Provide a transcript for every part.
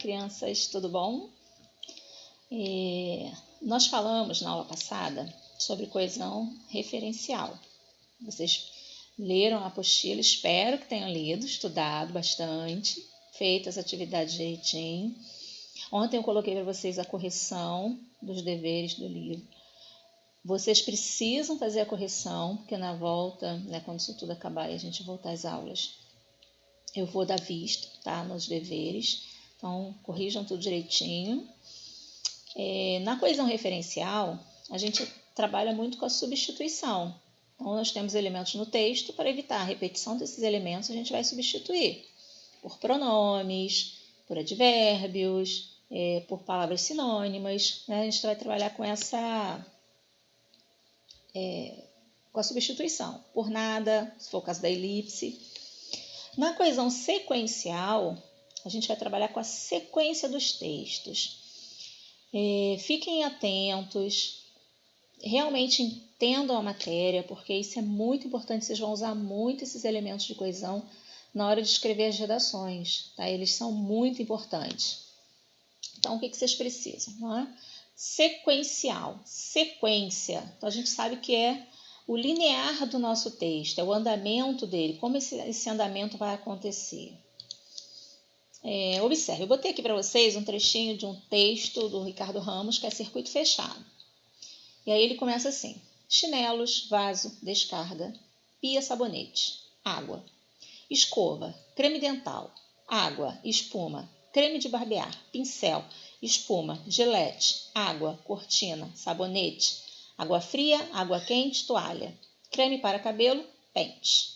crianças, tudo bom? Nós falamos na aula passada sobre coesão referencial. Vocês leram a apostila, espero que tenham lido, estudado bastante, feito as atividades direitinho. Ontem eu coloquei para vocês a correção dos deveres do livro. Vocês precisam fazer a correção, porque na volta, quando isso tudo acabar e a gente voltar às aulas, eu vou dar vista, tá, nos deveres. Então, corrijam tudo direitinho. Na coesão referencial, a gente trabalha muito com a substituição. Então, nós temos elementos no texto, para evitar a repetição desses elementos, a gente vai substituir por pronomes, por advérbios, por palavras sinônimas, né? A gente vai trabalhar com com a substituição, por nada, se for o caso da elipse. Na coesão sequencial, a gente vai trabalhar com a sequência dos textos. Fiquem atentos, realmente entendam a matéria, porque isso é muito importante, vocês vão usar muito esses elementos de coesão na hora de escrever as redações, tá? Eles são muito importantes. Então, o que vocês precisam? Não é? Sequencial, sequência. Então, a gente sabe que é o linear do nosso texto, é o andamento dele, como esse andamento vai acontecer. Observe, eu botei aqui para vocês um trechinho de um texto do Ricardo Ramos, que é Circuito Fechado. E aí ele começa assim: chinelos, vaso, descarga, pia, sabonete, água, escova, creme dental, água, espuma, creme de barbear, pincel, espuma, gilete, água, cortina, sabonete, água fria, água quente, toalha, creme para cabelo, pente.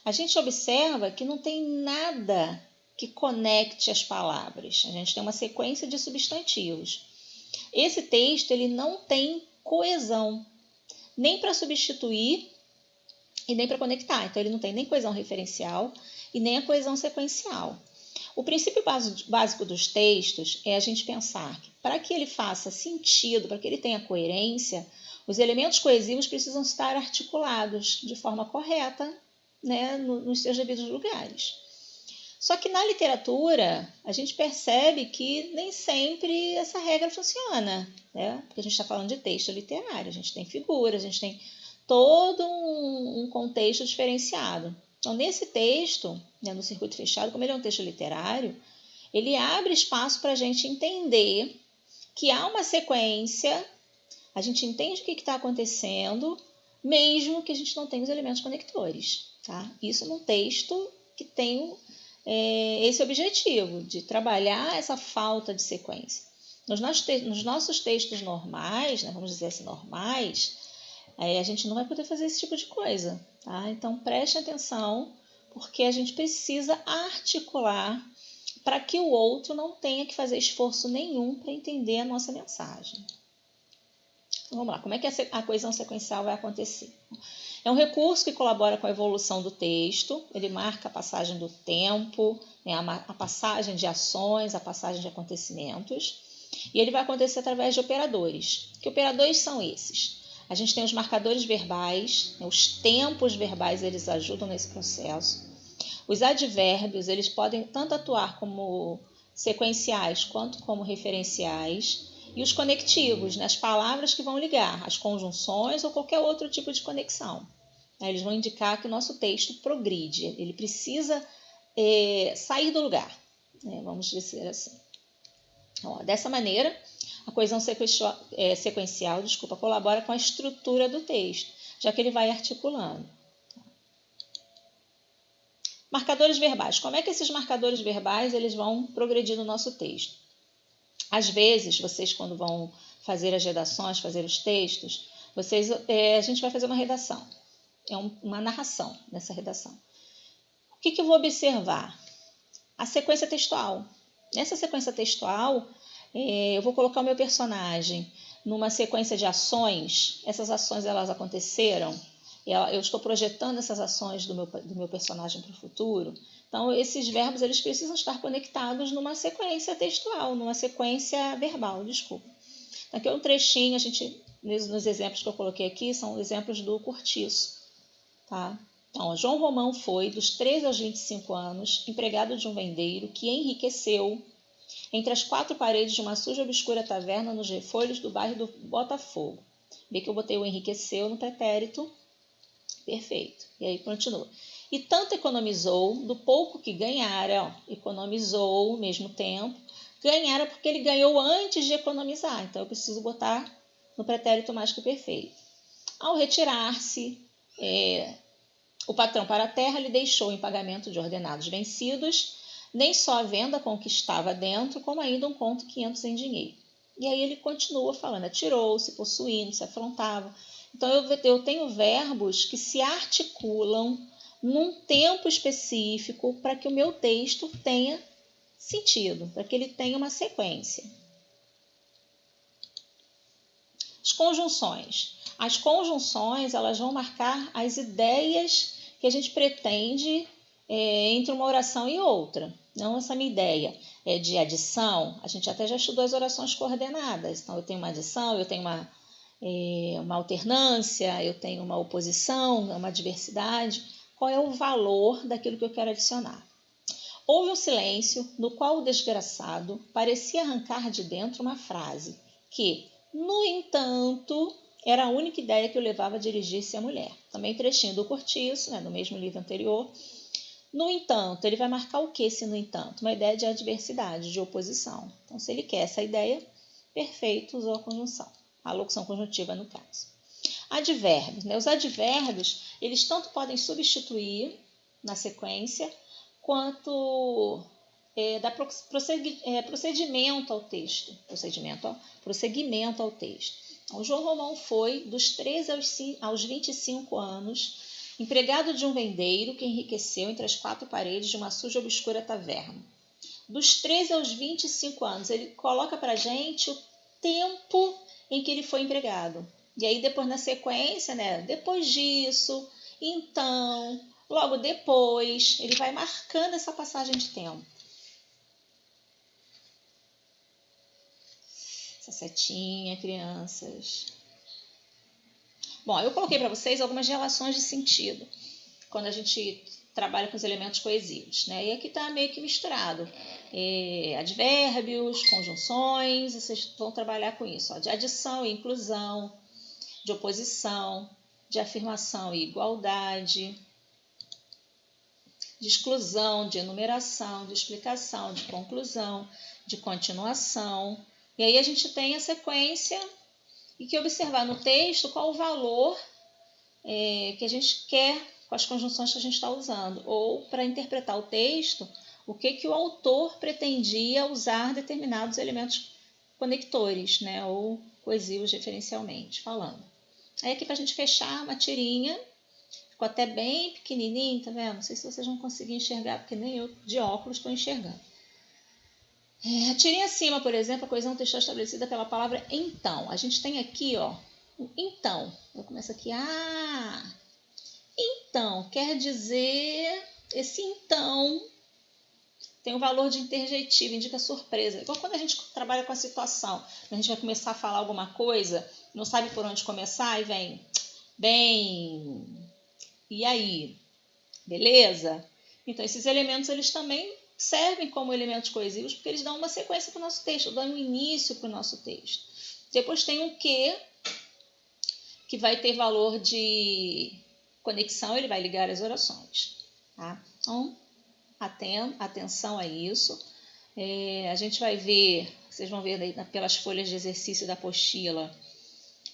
A gente observa que não tem nada que conecte as palavras. A gente tem uma sequência de substantivos. Esse texto ele não tem coesão, nem para substituir e nem para conectar. Então, ele não tem nem coesão referencial e nem a coesão sequencial. O princípio básico dos textos é a gente pensar que, para que ele faça sentido, para que ele tenha coerência, os elementos coesivos precisam estar articulados de forma correta, né, nos seus devidos lugares. Só que na literatura, a gente percebe que nem sempre essa regra funciona, né? Porque a gente está falando de texto literário, a gente tem figuras, a gente tem todo um contexto diferenciado. Então, nesse texto, no Circuito Fechado, como ele é um texto literário, ele abre espaço para a gente entender que há uma sequência, a gente entende o que está acontecendo, mesmo que a gente não tenha os elementos conectores. Tá? Isso num texto que tem esse objetivo, de trabalhar essa falta de sequência. Nos nossos textos normais, vamos dizer assim, normais, a gente não vai poder fazer esse tipo de coisa. Tá? Então, preste atenção, porque a gente precisa articular para que o outro não tenha que fazer esforço nenhum para entender a nossa mensagem. Então, vamos lá, como é que a coesão sequencial vai acontecer? É um recurso que colabora com a evolução do texto, ele marca a passagem do tempo, a passagem de ações, a passagem de acontecimentos, e ele vai acontecer através de operadores. Que operadores são esses? A gente tem os marcadores verbais, os tempos verbais, eles ajudam nesse processo. Os advérbios, eles podem tanto atuar como sequenciais quanto como referenciais. E os conectivos, as palavras que vão ligar, as conjunções ou qualquer outro tipo de conexão. Eles vão indicar que o nosso texto progride, ele precisa sair do lugar, vamos dizer assim. Então, dessa maneira, a coesão sequencial colabora com a estrutura do texto, já que ele vai articulando. Marcadores verbais. Como é que esses marcadores verbais eles vão progredir no nosso texto? Às vezes, vocês quando vão fazer as redações, fazer os textos, a gente vai fazer uma redação, uma narração nessa redação. O que eu vou observar? A sequência textual. Nessa sequência textual, eu vou colocar o meu personagem numa sequência de ações. Essas ações elas aconteceram, eu estou projetando essas ações do meu personagem para o futuro. Então, esses verbos eles precisam estar conectados numa sequência textual, numa sequência verbal, desculpa. Aqui é um trechinho, nos exemplos que eu coloquei aqui, são exemplos do Cortiço. Tá? Então, João Romão foi, dos 13 aos 25 anos, empregado de um vendeiro que enriqueceu entre as quatro paredes de uma suja e obscura taverna nos refolhos do bairro do Botafogo. Vê que eu botei o enriqueceu no pretérito perfeito. E aí continua. E tanto economizou, do pouco que ganhara, economizou ao mesmo tempo, ganhara porque ele ganhou antes de economizar. Então, eu preciso botar no pretérito mais que perfeito. Ao retirar-se, o patrão para a terra lhe deixou em pagamento de ordenados vencidos, nem só a venda com o que estava dentro, como ainda um conto 500 em dinheiro. E aí ele continua falando, atirou-se, possuindo, se afrontava. Então, eu tenho verbos que se articulam num tempo específico para que o meu texto tenha sentido, para que ele tenha uma sequência. As conjunções. As conjunções, elas vão marcar as ideias que a gente pretende entre uma oração e outra. Não essa minha ideia de adição. A gente até já estudou as orações coordenadas. Então, eu tenho uma adição, eu tenho uma alternância, eu tenho uma oposição, uma diversidade. Qual é o valor daquilo que eu quero adicionar? Houve um silêncio no qual o desgraçado parecia arrancar de dentro uma frase que, no entanto, era a única ideia que o levava a dirigir-se à mulher. Também trechinho do Cortiço, no mesmo livro anterior. No entanto, ele vai marcar o que, se no entanto? Uma ideia de adversidade, de oposição. Então, se ele quer essa ideia, perfeito, usou a conjunção. A locução conjuntiva, no caso. Advérbios. Os advérbios, eles tanto podem substituir na sequência, quanto dar procedimento ao texto. Prosseguimento ao texto. Então, João Romão foi dos 13 aos 25 anos, empregado de um vendeiro que enriqueceu entre as quatro paredes de uma suja e obscura taverna. Dos 13 aos 25 anos, ele coloca para a gente o tempo em que ele foi empregado. E aí, depois, na sequência, depois disso, então, logo depois, ele vai marcando essa passagem de tempo. Essa setinha, crianças. Bom, eu coloquei para vocês algumas relações de sentido, quando a gente trabalha com os elementos coesivos, E aqui está meio que misturado. Advérbios, conjunções, vocês vão trabalhar com isso, de adição e inclusão, de oposição, de afirmação e igualdade, de exclusão, de enumeração, de explicação, de conclusão, de continuação. E aí a gente tem a sequência e que observar no texto qual o valor que a gente quer com as conjunções que a gente está usando, ou para interpretar o texto, o que o autor pretendia usar determinados elementos conectores, ou coesivos referencialmente falando. Aí aqui para a gente fechar uma tirinha, ficou até bem pequenininho, tá vendo? Não sei se vocês vão conseguir enxergar, porque nem eu de óculos estou enxergando. A tirinha acima, por exemplo, a coesão textual estabelecida pela palavra então. A gente tem aqui, o então. Eu começo aqui, então, quer dizer, esse então tem um valor de interjetivo, indica surpresa. Igual quando a gente trabalha com a situação, a gente vai começar a falar alguma coisa, não sabe por onde começar e vem, bem, e aí, beleza? Então, esses elementos, eles também servem como elementos coesivos porque eles dão uma sequência para o nosso texto, dão um início para o nosso texto. Depois tem um que vai ter valor de conexão, ele vai ligar as orações. Tá? Então, atenção a isso. A gente vai ver, vocês vão ver pelas folhas de exercício da apostila,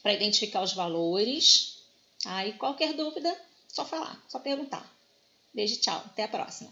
para identificar os valores. E qualquer dúvida, só falar, só perguntar. Beijo, tchau, até a próxima.